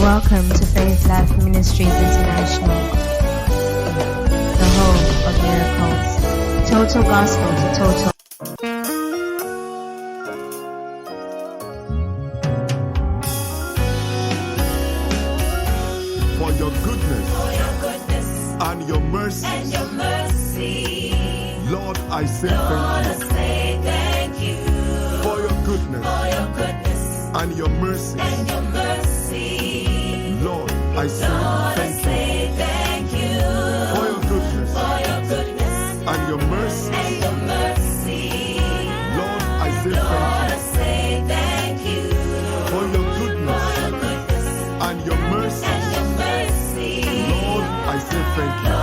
Welcome to Faith Life Ministries International, the home of miracles. Total gospel to total. For your goodness and your mercy, Lord, I say thank you. For your goodness and your mercy, Lord, I say thank you. For your goodness and your mercy, Lord, I say thank you. For your goodness and your mercy, Lord, I say thank you.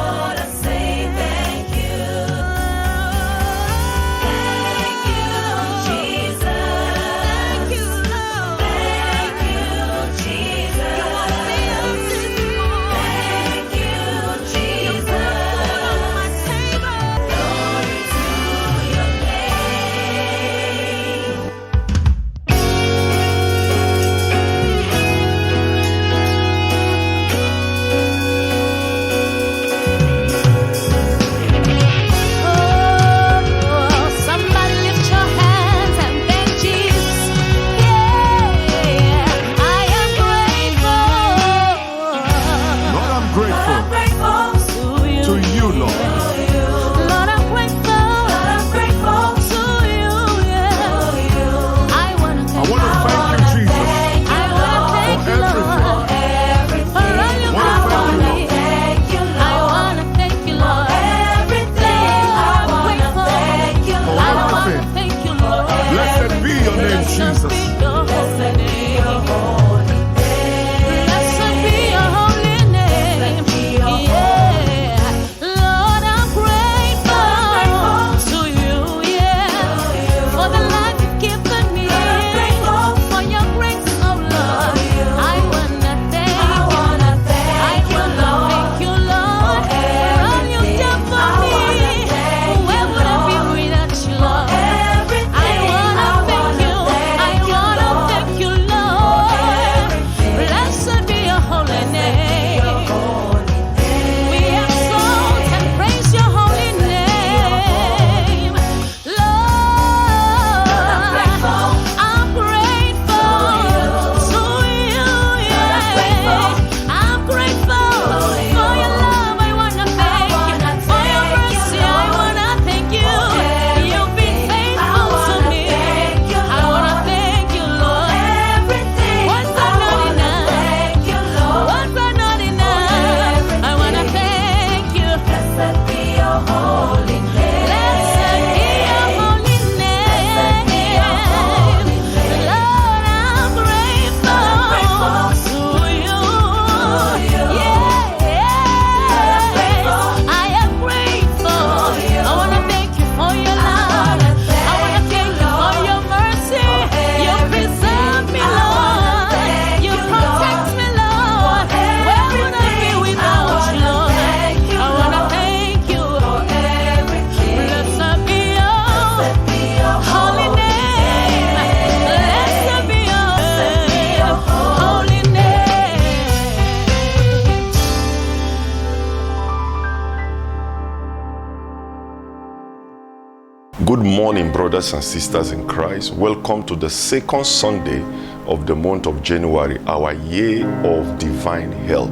Good morning, brothers and sisters in Christ. Welcome to the second Sunday of the month of January, our year of divine help.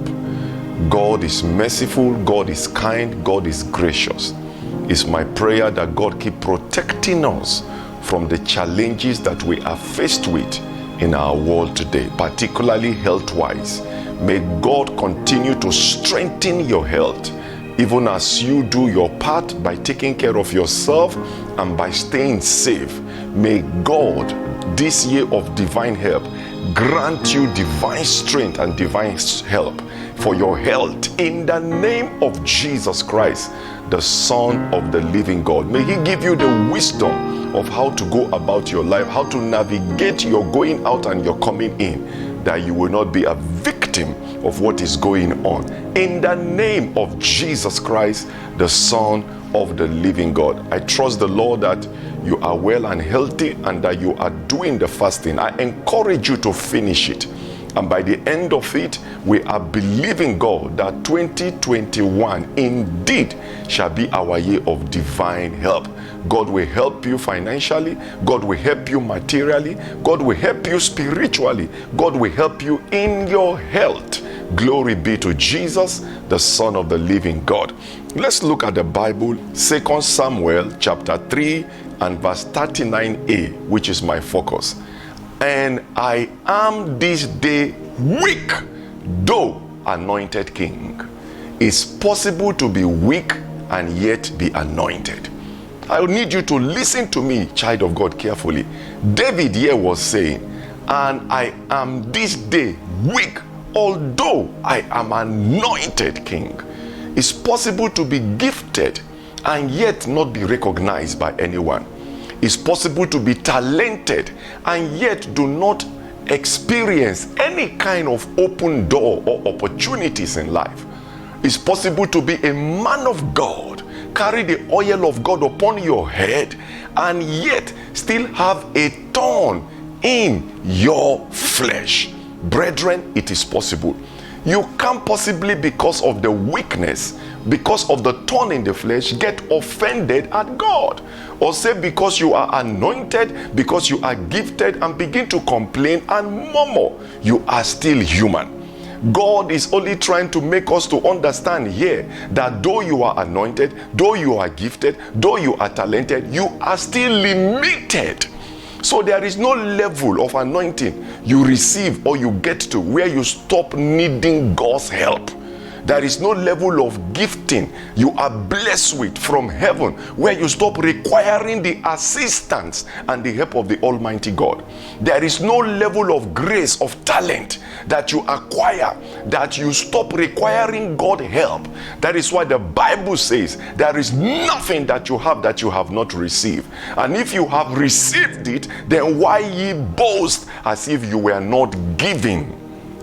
God is merciful, God is kind, God is gracious. It's my prayer that God keep protecting us from the challenges that we are faced with in our world today, particularly health-wise. May God continue to strengthen your health, even as you do your part by taking care of yourself and by staying safe. May God, this year of divine help, grant you divine strength and divine help for your health in the name of Jesus Christ, the Son of the living God. May He give you the wisdom of how to go about your life, how to navigate your going out and your coming in, that you will not be a victim of what is going on. In the name of Jesus Christ, the Son of the living God. I trust the Lord that you are well and healthy and that you are doing the fasting. I encourage you to finish it. And by the end of it, we are believing God that 2021 indeed shall be our year of divine help. God will help you financially. God will help you materially. God will help you spiritually. God will help you in your health. Glory be to Jesus, the Son of the living God. Let's look at the Bible, 2 Samuel chapter 3 and verse 39a, which is my focus. And I am this day weak, though anointed king. It's possible to be weak and yet be anointed. I need you to listen to me, child of God, carefully. David here was saying, and I am this day weak, although I am anointed king. It's possible to be gifted and yet not be recognized by anyone. It's possible to be talented and yet do not experience any kind of open door or opportunities in life. It's possible to be a man of God, carry the oil of God upon your head, and yet still have a thorn in your flesh. Brethren, it is possible. You can't possibly, because of the weakness, because of the thorn in the flesh, get offended at God, or say because you are anointed, because you are gifted, and begin to complain and murmur. You are still human. God is only trying to make us to understand here that though you are anointed, though you are gifted, though you are talented, you are still limited. So there is no level of anointing you receive or you get to where you stop needing God's help. There is no level of gifting you are blessed with from heaven where you stop requiring the assistance and the help of the Almighty God. There is no level of grace, of talent that you acquire that you stop requiring God help. That is why the Bible says there is nothing that you have not received. And if you have received it, then why ye boast as if you were not giving?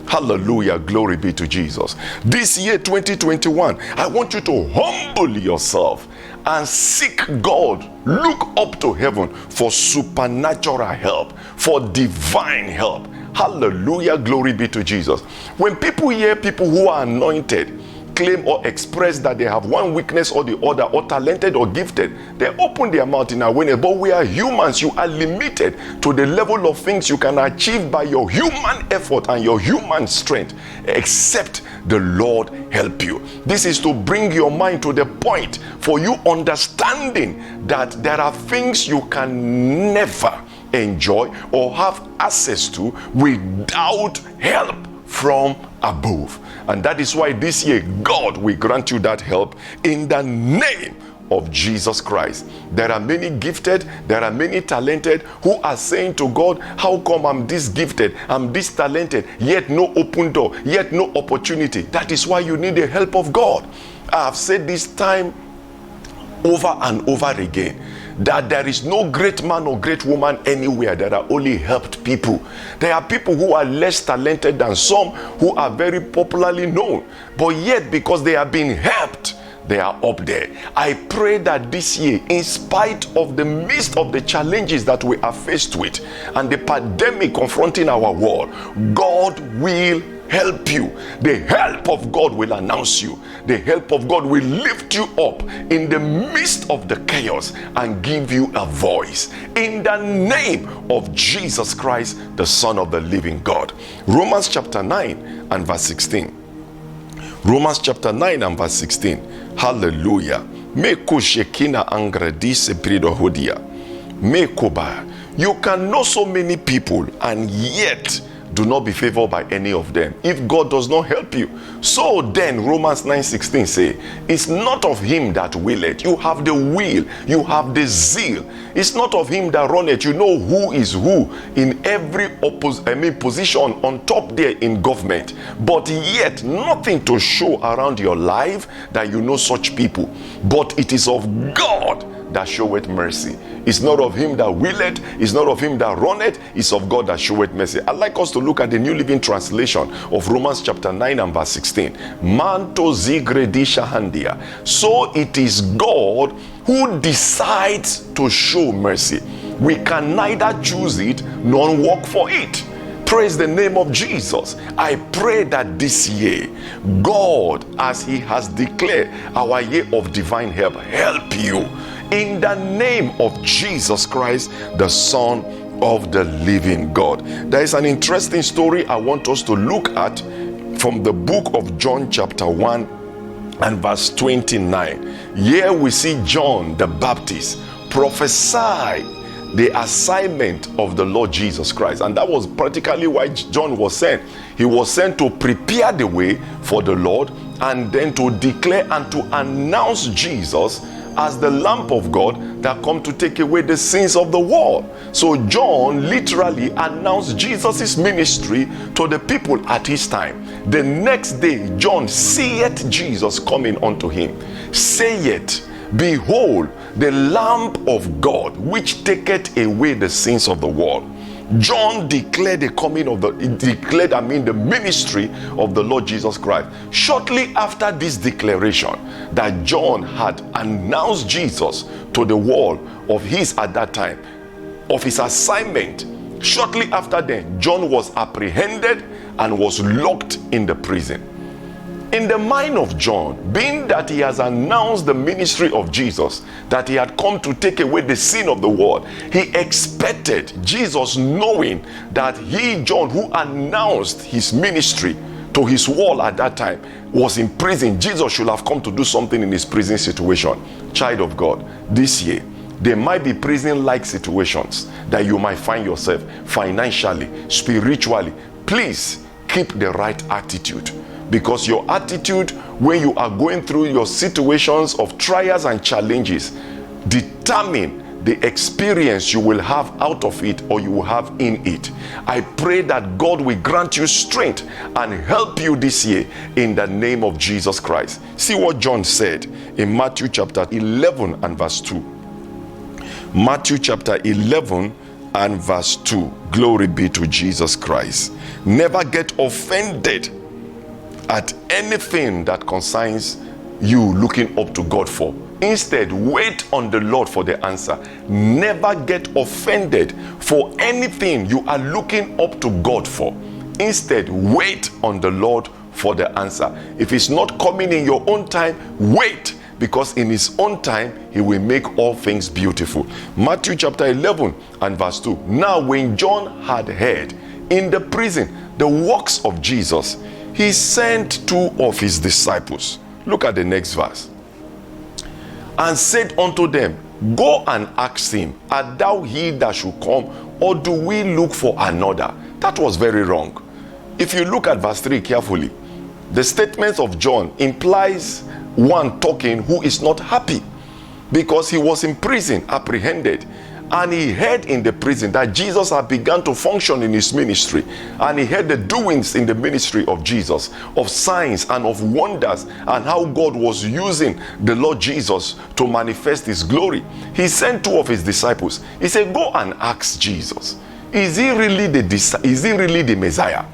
Hallelujah, glory be to Jesus. This year 2021, I want you to humble yourself and seek God. Look up to heaven for supernatural help, for divine help. Hallelujah, glory be to Jesus. When people hear people who are anointed claim or express that they have one weakness or the other, or talented or gifted, they open their mouth in awareness. But we are humans. You are limited to the level of things you can achieve by your human effort and your human strength, except the Lord help you. This is to bring your mind to the point for you understanding that there are things you can never enjoy or have access to without help from above. And that is why this year God will grant you that help in the name of Jesus Christ. There are many gifted, there are many talented who are saying to God, how come I'm this gifted, I'm this talented, yet no open door, yet no opportunity? That is why you need the help of God. I have said this time over and over again, that there is no great man or great woman anywhere. There are only helped people. There are people who are less talented than some who are very popularly known, but yet because they are being helped, they are up there. I pray that this year, in spite of the midst of the challenges that we are faced with and the pandemic confronting our world, God will help you. The help of God will announce you. The help of God will lift you up in the midst of the chaos and give you a voice. In the name of Jesus Christ, the Son of the living God. Romans chapter 9 and verse 16. Romans chapter 9 and verse 16. Hallelujah. You can know so many people and yet do not be favored by any of them if God does not help you. So then Romans 9:16 say, it's not of him that willeth. You have the will, you have the zeal. It's not of him that runneth. You know who is who in every position on top there in government, but yet nothing to show around your life that you know such people. But it is of God that showeth mercy. It's not of him that willeth, it's not of him that runneth, it's of God that showeth mercy. I'd like us to look at the New Living Translation of Romans chapter 9 and verse 16. Manto zigredi shahandia. So it is God who decides to show mercy. We can neither choose it nor work for it. Praise the name of Jesus. I pray that this year, God, as He has declared our year of divine help you in the name of Jesus Christ, the Son of the living God. There is an interesting story I want us to look at from the book of John chapter 1 and verse 29. Here we see John the Baptist prophesy the assignment of the Lord Jesus Christ, and that was practically why John was sent. He was sent to prepare the way for the Lord, and then to declare and to announce Jesus as the Lamb of God that come to take away the sins of the world. So John literally announced Jesus' ministry to the people at his time. The next day, John seeth Jesus coming unto him, saith, behold, the Lamb of God, which taketh away the sins of the world. John declared the ministry of the Lord Jesus Christ. Shortly after this declaration that John had announced Jesus to the world of his, at that time, of his assignment, shortly after then, John was apprehended and was locked in the prison. In the mind of John, being that he has announced the ministry of Jesus, that he had come to take away the sin of the world, he expected Jesus, knowing that he, John, who announced his ministry to his world at that time, was in prison. Jesus should have come to do something in his prison situation. Child of God, this year, there might be prison-like situations that you might find yourself financially, spiritually. Please keep the right attitude. Because your attitude when you are going through your situations of trials and challenges determine the experience you will have out of it, or you will have in it. I pray that God will grant you strength and help you this year in the name of Jesus Christ. See what John said in Matthew chapter 11 and verse 2. Matthew chapter 11 and verse 2. Glory be to Jesus Christ. Never get offended at anything that concerns you looking up to God for. Instead, wait on the Lord for the answer. Never get offended for anything you are looking up to God for. Instead, wait on the Lord for the answer. If it's not coming in your own time, wait, because in his own time, he will make all things beautiful. Matthew chapter 11 and verse 2. Now, when John had heard in the prison the works of Jesus, he sent 2 of his disciples. Look at the next verse. And said unto them, go and ask him, art thou he that should come, or do we look for another? That was very wrong. If you look at verse 3 carefully, the statements of John implies one talking who is not happy, because he was in prison, apprehended, and he heard in the prison that Jesus had begun to function in his ministry, and he heard the doings in the ministry of Jesus, of signs and of wonders, and how God was using the Lord Jesus to manifest his glory. He sent 2 of his disciples. He said, go and ask Jesus, is he really the Messiah,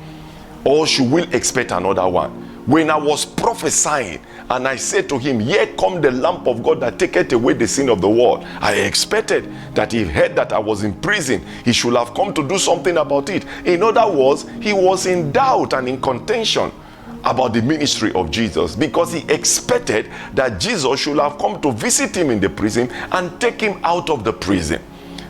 or should we expect another one? When I was prophesying and I said to him, yet come the Lamb of God that taketh away the sin of the world, I expected that he heard that I was in prison, he should have come to do something about it. In other words, he was in doubt and in contention about the ministry of Jesus, because he expected that Jesus should have come to visit him in the prison and take him out of the prison.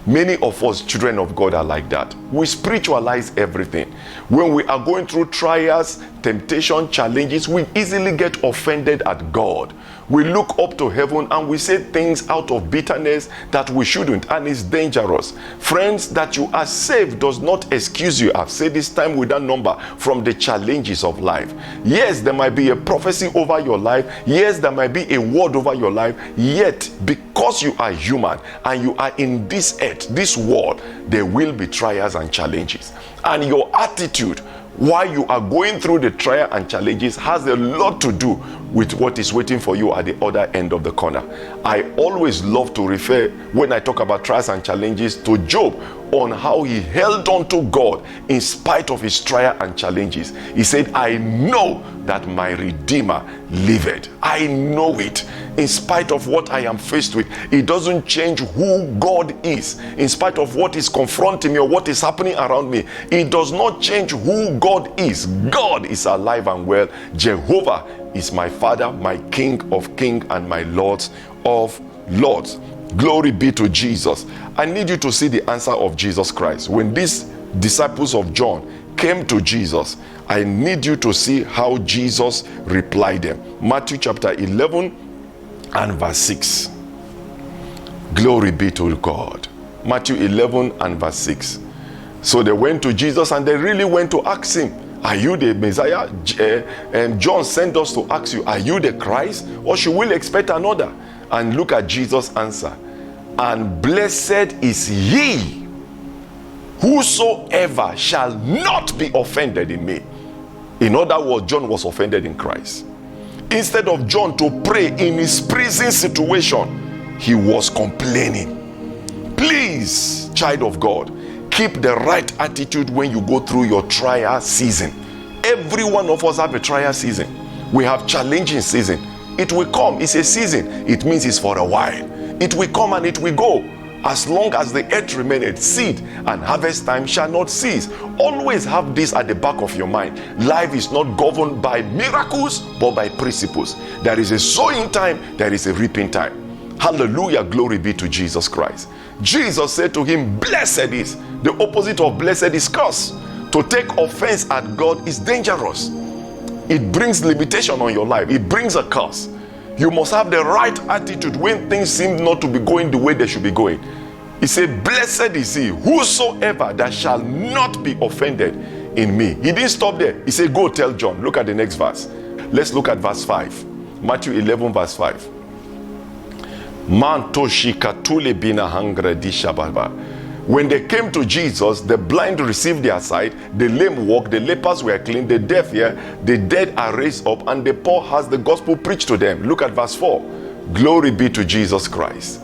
Many of us, children of God, are like that. We spiritualize everything. When we are going through trials, temptation, challenges, we easily get offended at God. We look up to heaven and we say things out of bitterness that we shouldn't, and it's dangerous. Friends, that you are saved does not excuse you, I've said this time without number, from the challenges of life. Yes, there might be a prophecy over your life. Yes, there might be a word over your life. Yet, because you are human and you are in this earth, this world, there will be trials and challenges. And your attitude while you are going through the trial and challenges has a lot to do with what is waiting for you at the other end of the corner. I always love to refer, when I talk about trials and challenges, to Job, on how he held on to God in spite of his trial and challenges. He said, I know that my Redeemer liveth. I know it. In spite of what I am faced with, it doesn't change who God is. In spite of what is confronting me or what is happening around me, it does not change who God is. God is alive and well. Jehovah is my Father, my King of kings, and my Lord of lords. Glory be to Jesus. I need you to see the answer of Jesus Christ. When these disciples of John came to Jesus, I need you to see how Jesus replied them. Matthew chapter 11 and verse 6. Glory be to God. Matthew 11 and verse 6. So they went to Jesus and they really went to ask him, are you the Messiah? And John sent us to ask you, are you the Christ, or should we expect another? And look at Jesus' answer. And blessed is he whosoever shall not be offended in me. In other words, John was offended in Christ. Instead of John to pray in his prison situation, he was complaining. Please, child of God, keep the right attitude when you go through your trial season. Every one of us have a trial season. We have challenging season. It will come. It's a season. It means it's for a while. It will come and it will go. As long as the earth remaineth, seed and harvest time shall not cease. Always have this at the back of your mind. Life is not governed by miracles, but by principles. There is a sowing time, there is a reaping time. Hallelujah, glory be to Jesus Christ. Jesus said to him, blessed is. The opposite of blessed is curse. To take offense at God is dangerous. It brings limitation on your life. It brings a curse. You must have the right attitude when things seem not to be going the way they should be going. He said, blessed is he whosoever that shall not be offended in me. He didn't stop there. He said, go tell John. Look at the next verse. Let's look at verse 5. Matthew 11 verse 5. When they came to Jesus, the blind received their sight, the lame walked, the lepers were clean, the deaf hear, the dead are raised up, and the poor has the gospel preached to them. Look at verse 4. Glory be to Jesus Christ.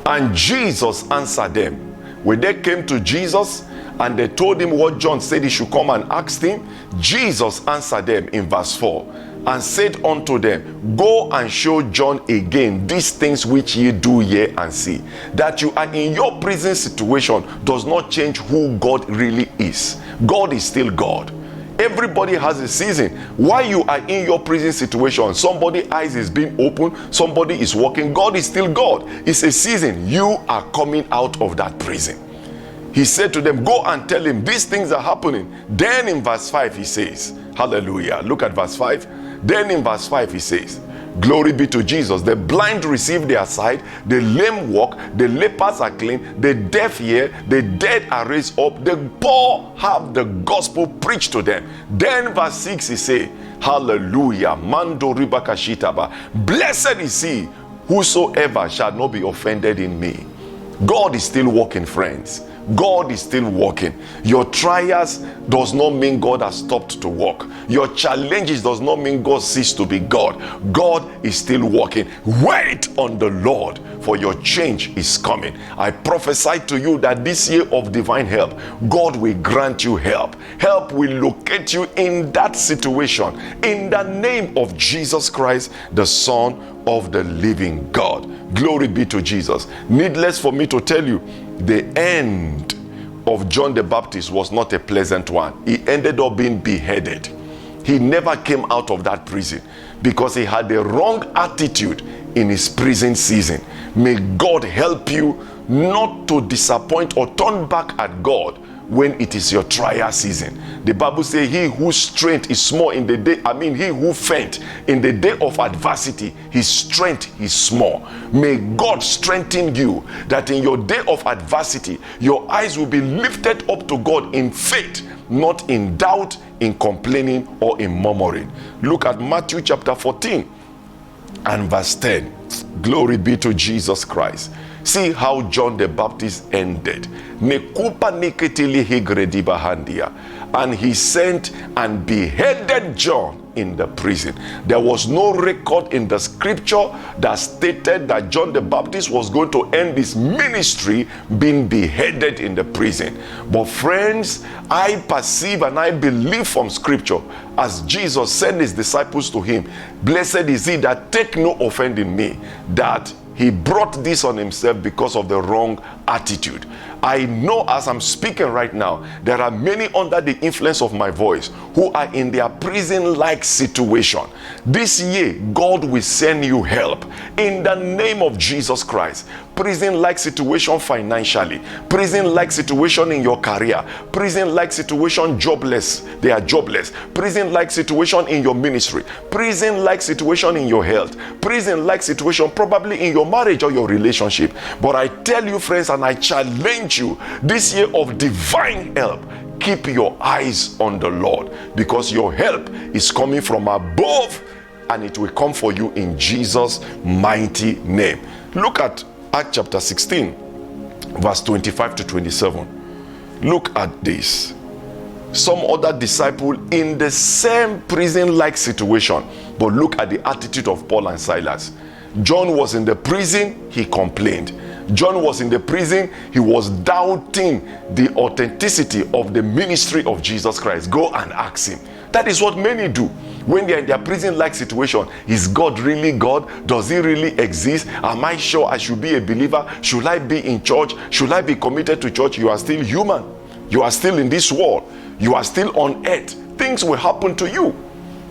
And Jesus answered them. When they came to Jesus and they told him what John said he should come and ask him, Jesus answered them in verse 4 and said unto them, go and show John again these things which ye do hear and see. That you are in your prison situation does not change who God really is. God is still God. Everybody has a season. While you are in your prison situation, somebody's eyes is being opened, somebody is walking. God is still God. It's a season. You are coming out of that prison. He said to them, go and tell him these things are happening. Then in verse 5 he says, hallelujah. Look at verse 5. Then in verse 5 he says, glory be to Jesus. The blind receive their sight, the lame walk, the lepers are clean, the deaf hear, the dead are raised up, the poor have the gospel preached to them. Then verse 6 he say, hallelujah. Mando ribaka shitaba. Blessed is he whosoever shall not be offended in me. God is still working, friends. God is still working. Your trials does not mean God has stopped to work. Your challenges does not mean God ceased to be God. God is still working. Wait on the Lord, for your change is coming. I prophesy to you that this year of divine help, God will grant you help. Help will locate you in that situation. In the name of Jesus Christ, the Son of the living God. Glory be to Jesus. Needless for me to tell you, the end of John the Baptist was not a pleasant one. He ended up being beheaded. He never came out of that prison because he had the wrong attitude in his prison season. May God help you not to disappoint or turn back at God when it is your trial season. The Bible says, he whose strength is small in the day, he who faint in the day of adversity, his strength is small. May God strengthen you that in your day of adversity, your eyes will be lifted up to God in faith, not in doubt, in complaining, or in murmuring. Look at Matthew chapter 14 and verse 10. Glory be to Jesus Christ. See how John the Baptist ended. And he sent and beheaded John in the prison. There was no record in the scripture that stated that John the Baptist was going to end his ministry being beheaded in the prison. But friends, I perceive and I believe from scripture, as Jesus sent his disciples to him, blessed is he that take no offense in me, that he brought this on himself because of the wrong attitude. I know as I'm speaking right now, there are many under the influence of my voice who are in their prison-like situation. This year, God will send you help in the name of Jesus Christ. Prison-like situation financially, prison-like situation in your career, prison-like situation jobless, they are jobless, prison-like situation in your ministry, prison-like situation in your health, prison-like situation probably in your marriage or your relationship. But I tell you friends, and I challenge you, this year of divine help, keep your eyes on the Lord, because your help is coming from above and it will come for you in Jesus' mighty name. Look at Acts chapter 16, verse 25 to 27. Look at this. Some other disciple in the same prison-like situation, but look at the attitude of Paul and Silas. John was in the prison, he complained. John was in the prison, he was doubting the authenticity of the ministry of Jesus Christ. Go and ask him. That is what many do when they are in their prison-like situation. Is God really God? Does he really exist? Am I sure I should be a believer? Should I be in church? Should I be committed to church? You are still human. You are still in this world. You are still on earth. Things will happen to you.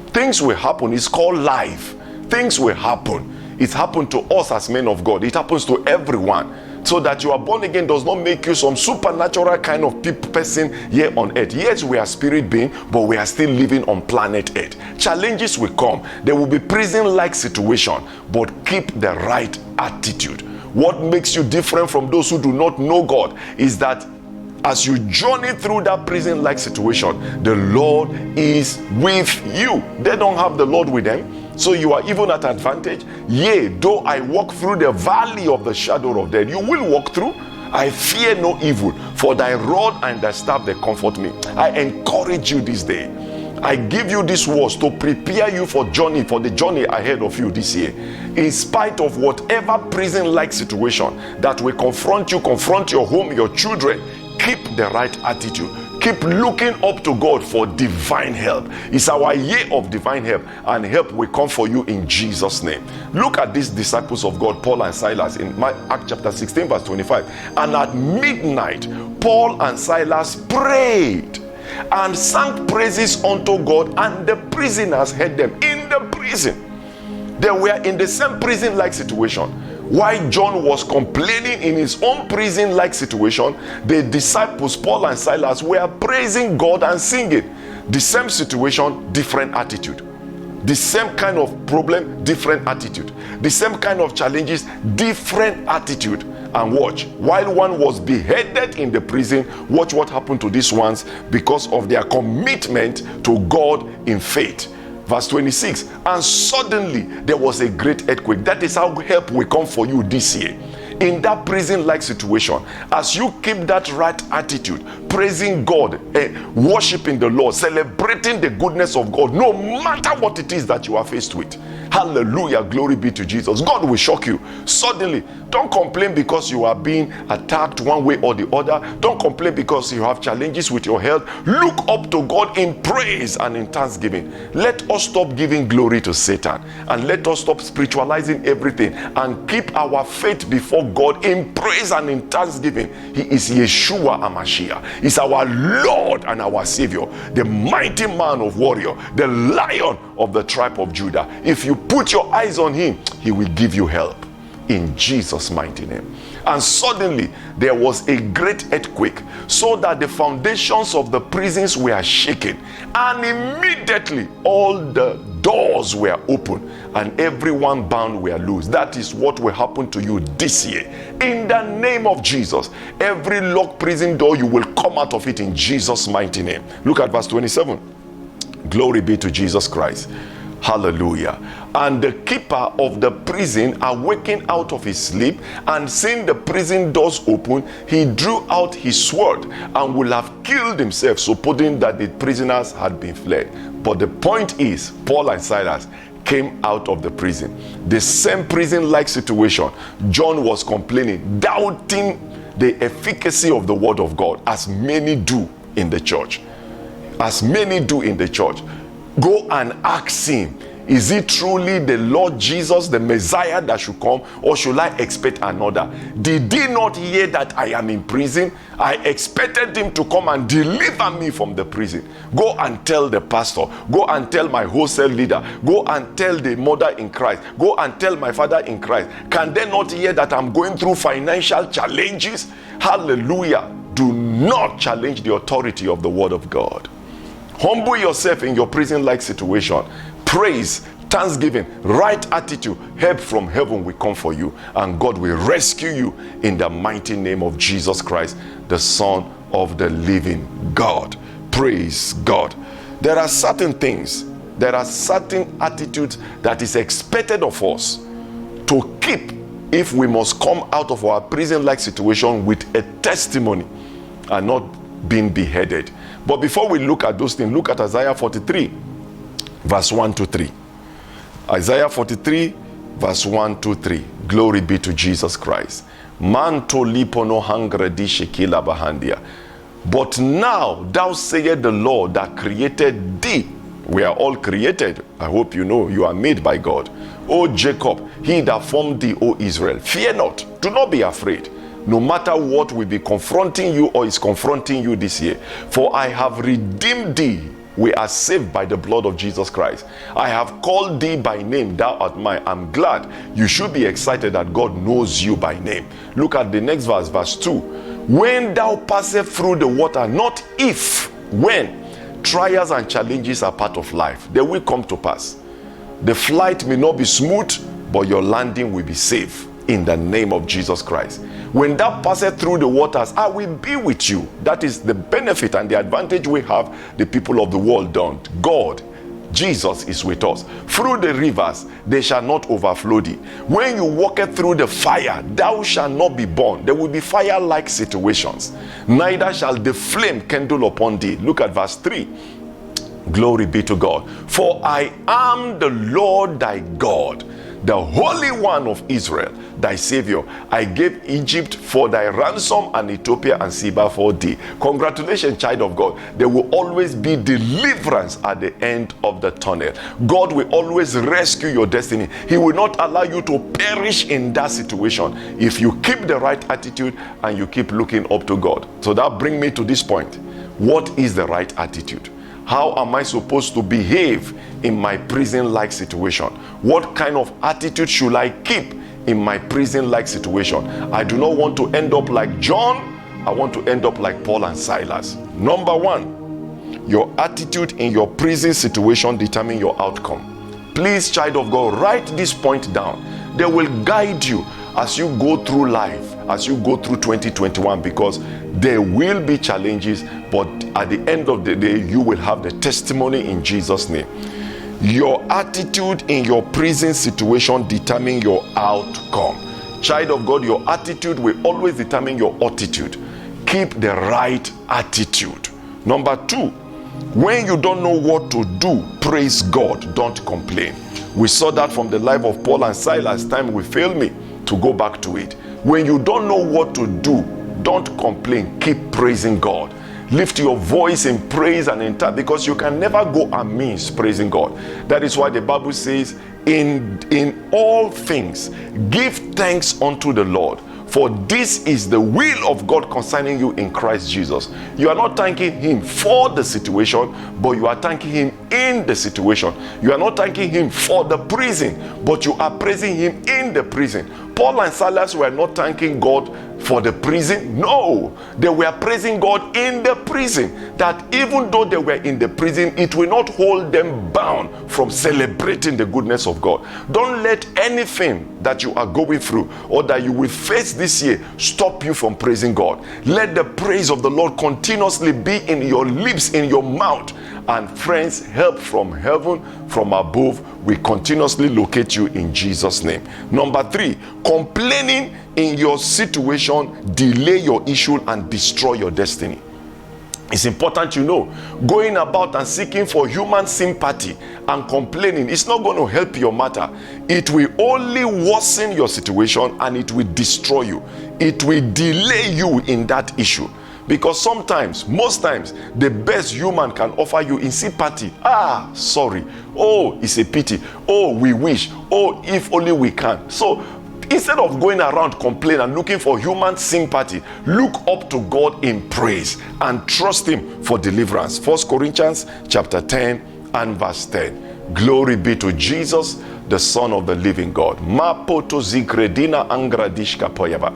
Things will happen. It's called life. Things will happen. It happened to us as men of God. It happens to everyone. So that you are born again does not make you some supernatural kind of person here on earth. Yes, we are spirit being, but we are still living on planet earth. Challenges will come. There will be prison-like situation, but keep the right attitude. What makes you different from those who do not know God is that as you journey through that prison-like situation, the Lord is with you. They don't have the Lord with them. So you are even at advantage. Yea, though I walk through the valley of the shadow of death, you will walk through. I fear no evil, for thy rod and thy staff, they comfort me. I encourage you this day. I give you these words to prepare you for the journey ahead of you this year. In spite of whatever prison-like situation that will confront you, confront your home, your children, keep the right attitude. Keep looking up to God for divine help. It's our year of divine help, and help will come for you in Jesus' name. Look at these disciples of God, Paul and Silas, in Acts chapter 16, verse 25. And at midnight, Paul and Silas prayed and sang praises unto God, and the prisoners heard them in the prison. They were in the same prison-like situation. Why John was complaining in his own prison-like situation, the disciples, Paul and Silas, were praising God and singing. The same situation, different attitude. The same kind of problem, different attitude. The same kind of challenges, different attitude. And watch, while one was beheaded in the prison, watch what happened to these ones because of their commitment to God in faith. Verse 26, and suddenly there was a great earthquake. That is how help will come for you this year. In that prison-like situation, as you keep that right attitude, praising God, worshiping the Lord, celebrating the goodness of God, no matter what it is that you are faced with. Hallelujah, glory be to Jesus. God will shock you suddenly. Don't complain because you are being attacked one way or the other. Don't complain because you have challenges with your health. Look up to God in praise and in thanksgiving. Let us stop giving glory to Satan, and let us stop spiritualizing everything and keep our faith before God in praise and in thanksgiving. He is Yeshua HaMashiach. He's our Lord and our Savior, the mighty man of warrior, the Lion of the tribe of Judah. If you put your eyes on him, he will give you help in Jesus' mighty name. And suddenly there was a great earthquake, so that the foundations of the prisons were shaken, and immediately all the doors were open and everyone bound were loose. That is what will happen to you this year in the name of Jesus. Every locked prison door, you will come out of it in Jesus' mighty name. Look at verse 27. Glory be to Jesus Christ. Hallelujah. And the keeper of the prison, awaking out of his sleep and seeing the prison doors open, he drew out his sword and would have killed himself, supposing that the prisoners had been fled. But the point is, Paul and Silas came out of the prison. The same prison-like situation. John was complaining, doubting the efficacy of the word of God, as many do in the church. As many do in the church. Go and ask him, is it truly the Lord Jesus, the Messiah that should come, or should I expect another? Did he not hear that I am in prison? I expected him to come and deliver me from the prison. Go and tell the pastor. Go and tell my wholesale leader. Go and tell the mother in Christ. Go and tell my father in Christ. Can they not hear that I'm going through financial challenges? Hallelujah. Do not challenge the authority of the word of God. Humble yourself in your prison-like situation. Praise, thanksgiving, right attitude, help from heaven will come for you, and God will rescue you in the mighty name of Jesus Christ, the Son of the living God. Praise God. There are certain things, there are certain attitudes that is expected of us to keep if we must come out of our prison-like situation with a testimony and not being beheaded. But before we look at those things, look at Isaiah 43. Verse 1 to 3. Isaiah 43, verse 1 to 3. Glory be to Jesus Christ. Manto lipono hangredi shekila bahandia. But now thou sayest the Lord that created thee. We are all created. I hope you know you are made by God. O Jacob, he that formed thee, O Israel. Fear not, do not be afraid. No matter what will be confronting you or is confronting you this year. For I have redeemed thee. We are saved by the blood of Jesus Christ. I have called thee by name, thou art mine. I'm glad. You should be excited that God knows you by name. Look at the next verse, verse 2. When thou passest through the water, not if, when. Trials and challenges are part of life. They will come to pass. The flight may not be smooth, but your landing will be safe in the name of Jesus Christ. When thou passest through the waters, I will be with you. That is the benefit and the advantage we have, the people of the world don't. God, Jesus is with us. Through the rivers, they shall not overflow thee. When you walketh through the fire, thou shalt not be burned. There will be fire-like situations. Neither shall the flame kindle upon thee. Look at verse 3. Glory be to God. For I am the Lord thy God, the Holy One of Israel, thy Savior. I gave Egypt for thy ransom, and Ethiopia and Seba for thee. Congratulations, child of God. There will always be deliverance at the end of the tunnel. God will always rescue your destiny. He will not allow you to perish in that situation if you keep the right attitude and you keep looking up to God. So that brings me to this point. What is the right attitude? How am I supposed to behave in my prison-like situation? What kind of attitude should I keep in my prison-like situation? I do not want to end up like John. I want to end up like Paul and Silas. Number one, your attitude in your prison situation determines your outcome. Please, child of God, write this point down. They will guide you as you go through life, as you go through 2021, because there will be challenges, but at the end of the day, you will have the testimony in Jesus' name. Your attitude in your prison situation determines your outcome. Child of God, your attitude will always determine your attitude. Keep the right attitude. Number two, when you don't know what to do, praise God, don't complain. We saw that from the life of Paul and Silas. Time will fail me to go back to it. When you don't know what to do, don't complain. Keep praising God. Lift your voice in praise and in thanks, because you can never go amiss praising God. That is why the Bible says, in all things, give thanks unto the Lord, for this is the will of God concerning you in Christ Jesus. You are not thanking him for the situation, but you are thanking him in the situation. You are not thanking him for the prison, but you are praising him in the prison. Paul and Silas were not thanking God for the prison. No, they were praising God in the prison. That even though they were in the prison, it will not hold them bound from celebrating the goodness of God. Don't let anything that you are going through or that you will face this year stop you from praising God. Let the praise of the Lord continuously be in your lips, in your mouth. And friends, help from heaven, from above, will continuously locate you in Jesus' name. Number three, complaining in your situation delay your issue and destroy your destiny. It's important you know, going about and seeking for human sympathy and complaining is not going to help your matter. It will only worsen your situation and it will destroy you. It will delay you in that issue. Because sometimes, most times, the best human can offer you is sympathy. Ah, sorry. Oh, it's a pity. Oh, we wish. Oh, if only we can. So, instead of going around complaining and looking for human sympathy, look up to God in praise and trust Him for deliverance. 1 Corinthians chapter 10 and verse 10. Glory be to Jesus, the Son of the living God. Mapoto zikredina angradishka poyaba.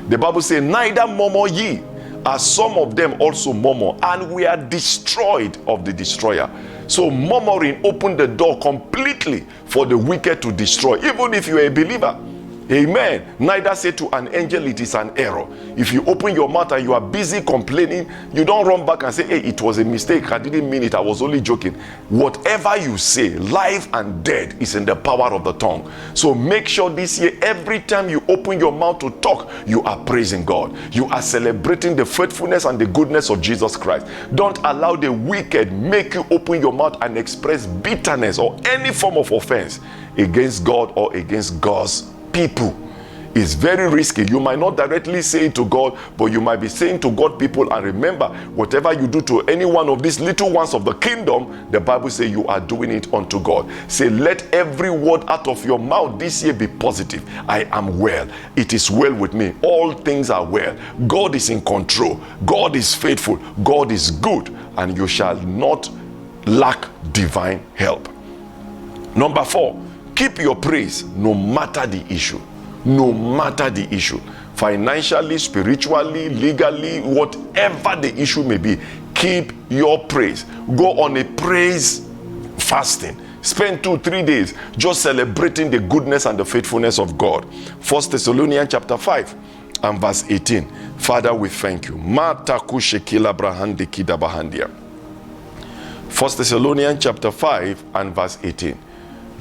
The Bible says, neither murmur ye, as some of them also murmur, and we are destroyed of the destroyer. So murmuring opened the door completely for the wicked to destroy, even if you are a believer. Amen. Neither say to an angel it is an error. If you open your mouth and you are busy complaining, you don't run back and say, hey, it was a mistake, I didn't mean it, I was only joking. Whatever you say, life and death is in the power of the tongue. So make sure this year, every time you open your mouth to talk, you are praising God. You are celebrating the faithfulness and the goodness of Jesus Christ. Don't allow the wicked make you open your mouth and express bitterness or any form of offense against God or against God's people. Is very risky. You might not directly say it to God, but you might be saying to God people. And remember, whatever you do to any one of these little ones of the kingdom, the Bible says you are doing it unto God. Say, let every word out of your mouth this year be positive. I am well. It is well with me. All things are well. God is in control. God is faithful. God is good. And you shall not lack divine help. Number 4, keep your praise no matter the issue. No matter the issue. Financially, spiritually, legally, whatever the issue may be, keep your praise. Go on a praise fasting. Spend 2-3 days just celebrating the goodness and the faithfulness of God. 1 Thessalonians chapter 5 and verse 18. Father, we thank you. 1 Thessalonians chapter 5 and verse 18.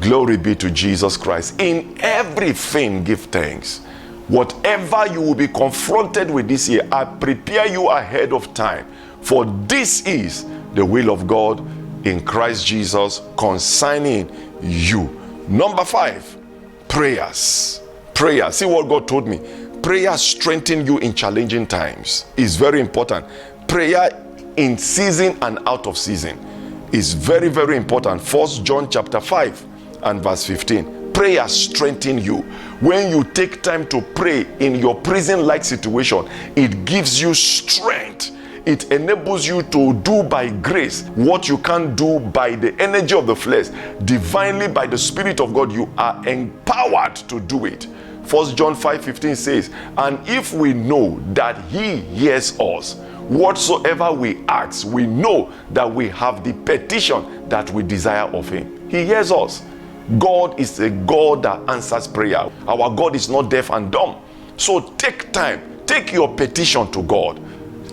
Glory be to Jesus Christ. In everything give thanks. Whatever you will be confronted with this year, I prepare you ahead of time. For this is the will of God in Christ Jesus concerning you. Number 5, prayers. Prayer. See what God told me. Prayer strengthens you in challenging times. It's very important. Prayer in season and out of season is very, very important. 1 John chapter 5 and verse 15. Prayer strengthens you. When you take time to pray in your prison-like situation, it gives you strength. It enables you to do by grace what you can't do by the energy of the flesh. Divinely, by the Spirit of God, you are empowered to do it. 1 John 5:15 says, and if we know that He hears us, whatsoever we ask, we know that we have the petition that we desire of Him. He hears us. God is a God that answers prayer. Our God is not deaf and dumb. So take time, take your petition to God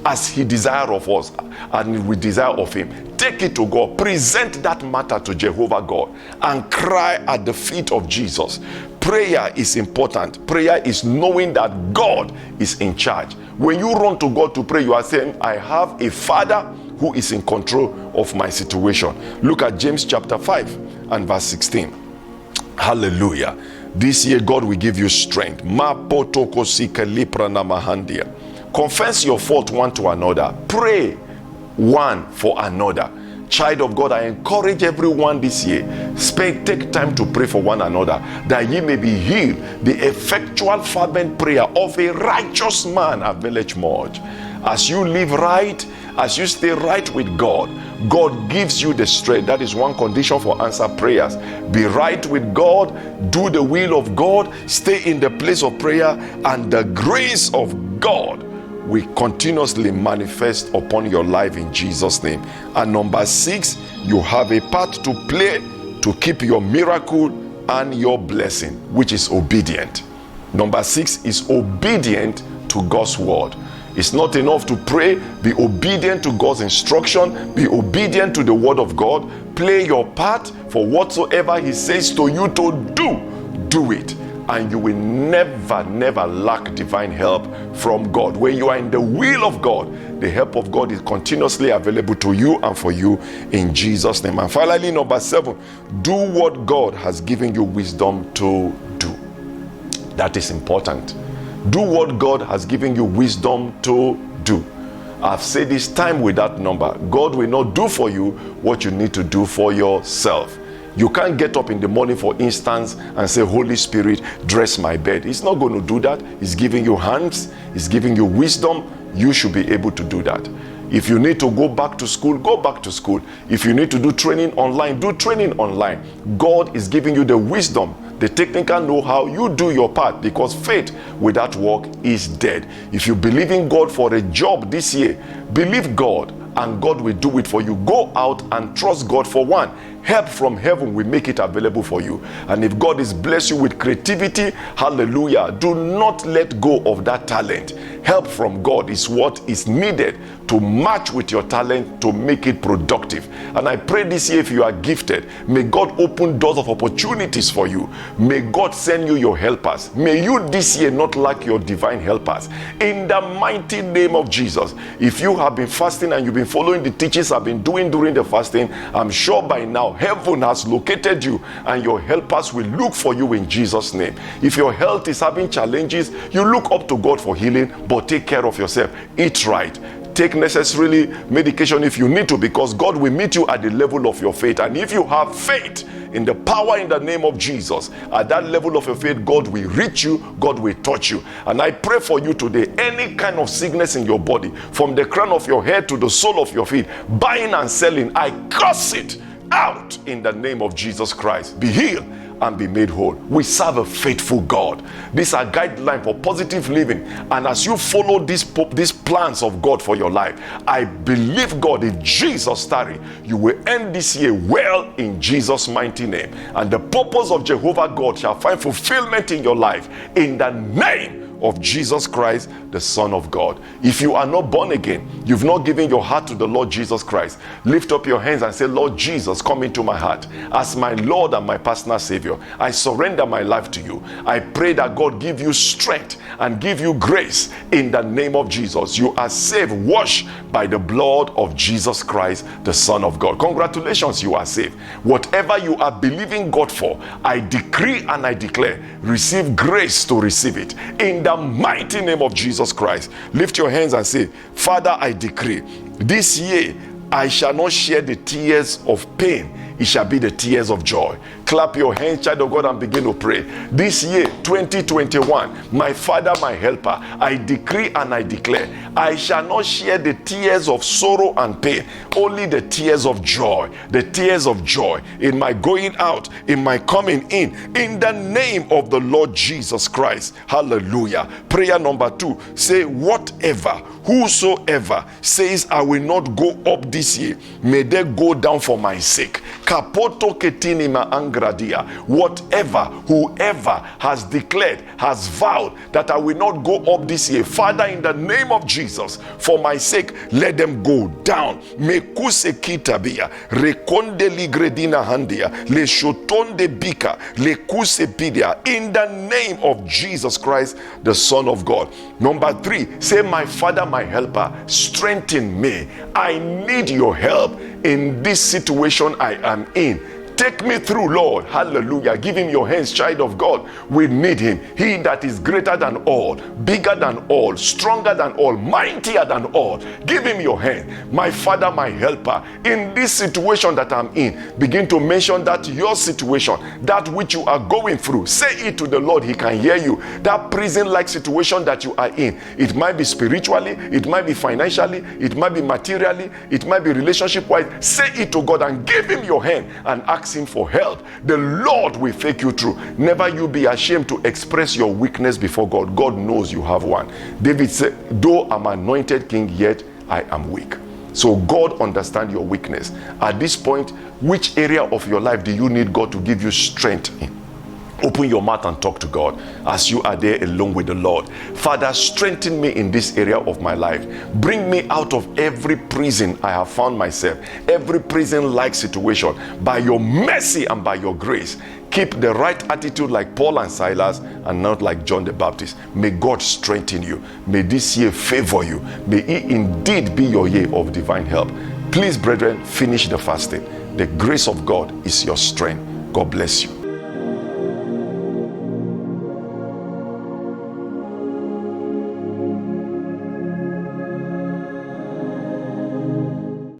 as He desires of us and we desire of Him. Take it to God. Present that matter to Jehovah God and cry at the feet of Jesus. Prayer is important. Prayer is knowing that God is in charge. When you run to God to pray, you are saying, I have a Father who is in control of my situation. Look at James chapter 5 and verse 16. Hallelujah. This year God will give you strength. Confess your fault one to another. Pray one for another. Child of God, I encourage everyone this year, take time to pray for one another, that ye may be healed. The effectual fervent prayer of a righteous man availeth much. As you live right, as you stay right with God, God gives you the strength. That is one condition for answered prayers. Be right with God, do the will of God, stay in the place of prayer, and the grace of God will continuously manifest upon your life in Jesus' name. And number 6, you have a part to play to keep your miracle and your blessing, which is obedient. Number 6 is obedient to God's word. It's not enough to pray. Be obedient to God's instruction. Be obedient to the word of God. Play your part for whatsoever He says to you to do. Do it. and you will never lack divine help from God. When you are in the will of God, the help of God is continuously available to you and for you in Jesus' name. And finally, number 7, do what God has given you wisdom to do. That is important. Do what God has given you wisdom to do. I've said this time without number. God will not do for you what you need to do for yourself. You can't get up in the morning, for instance, and say, Holy Spirit, dress my bed. He's not going to do that. He's giving you hands. He's giving you wisdom. You should be able to do that. If you need to go back to school, go back to school. If you need to do training online, do training online. God is giving you the wisdom, the technical know-how. You do your part, because faith without work is dead. If you believe in God for a job this year, believe God and God will do it for you. Go out and trust God for one. Help from heaven will make it available for you. And if God is blessed you with creativity, hallelujah, do not let go of that talent. Help from God is what is needed to match with your talent to make it productive. And I pray this year, if you are gifted, may God open doors of opportunities for you. May God send you your helpers. May you this year not lack your divine helpers. In the mighty name of Jesus. If you have been fasting and you've been following the teachings I've been doing during the fasting, I'm sure by now heaven has located you and your helpers will look for you in Jesus' name. If your health is having challenges, you look up to God for healing, but take care of yourself. Eat right. Take necessarily medication if you need to, because God will meet you at the level of your faith. And if you have faith in the power in the name of Jesus, at that level of your faith, God will reach you, God will touch you. And I pray for you today, any kind of sickness in your body, from the crown of your head to the sole of your feet, buying and selling, I curse it out in the name of Jesus Christ. Be healed and be made whole. We serve a faithful God. These are guidelines for positive living. And as you follow these plans of God for your life, I believe God, if Jesus tarry, you will end this year well in Jesus' mighty name. And the purpose of Jehovah God shall find fulfillment in your life in the name of Jesus Christ, the Son of God. If you are not born again, you've not given your heart to the Lord Jesus Christ, lift up your hands and say, Lord Jesus, come into my heart as my Lord and my personal Savior. I surrender my life to you. I pray that God give you strength and give you grace in the name of Jesus. You are saved, washed by the blood of Jesus Christ, the Son of God. Congratulations, you are saved. Whatever you are believing God for, I decree and I declare, receive grace to receive it. In the mighty name of Jesus Christ, lift your hands and say, Father, I decree, this year I shall not shed the tears of pain. It shall be the tears of joy. Clap your hands, child of God, and begin to pray. This year, 2021, my Father, my helper, I decree and I declare, I shall not share the tears of sorrow and pain, only the tears of joy, the tears of joy in my going out, in my coming in the name of the Lord Jesus Christ. Hallelujah. Prayer number 2, say, whatever, whosoever says I will not go up this year, may they go down for my sake. Kapoto ketinima angradia. Whatever, whoever has declared, has vowed that I will not go up this year, Father, in the name of Jesus, for my sake, let them go down. Mekuse kitabia, rekonde ligredina handia, le shotonde bika, le kuse pidia, in the name of Jesus Christ, the Son of God. Number 3, say, my Father, my helper, strengthen me. I need your help in this situation I am in. Take me through, Lord. Hallelujah. Give him your hands, child of God. We need him. He that is greater than all, bigger than all, stronger than all, mightier than all. Give him your hand. My Father, my helper. In this situation that I'm in, begin to mention that your situation, that which you are going through. Say it to the Lord. He can hear you. That prison-like situation that you are in. It might be spiritually, it might be financially, it might be materially, it might be relationship-wise. Say it to God and give him your hand and ask him for help. The Lord will take you through. Never you be ashamed to express your weakness before God. God knows you have one. David said, though I'm anointed king, yet I am weak. So God understands your weakness. At this point, which area of your life do you need God to give you strength in? Open your mouth and talk to God as you are there alone with the Lord. Father, strengthen me in this area of my life. Bring me out of every prison I have found myself, every prison-like situation. By your mercy and by your grace, keep the right attitude like Paul and Silas and not like John the Baptist. May God strengthen you. May this year favor you. May it indeed be your year of divine help. Please, brethren, finish the fasting. The grace of God is your strength. God bless you.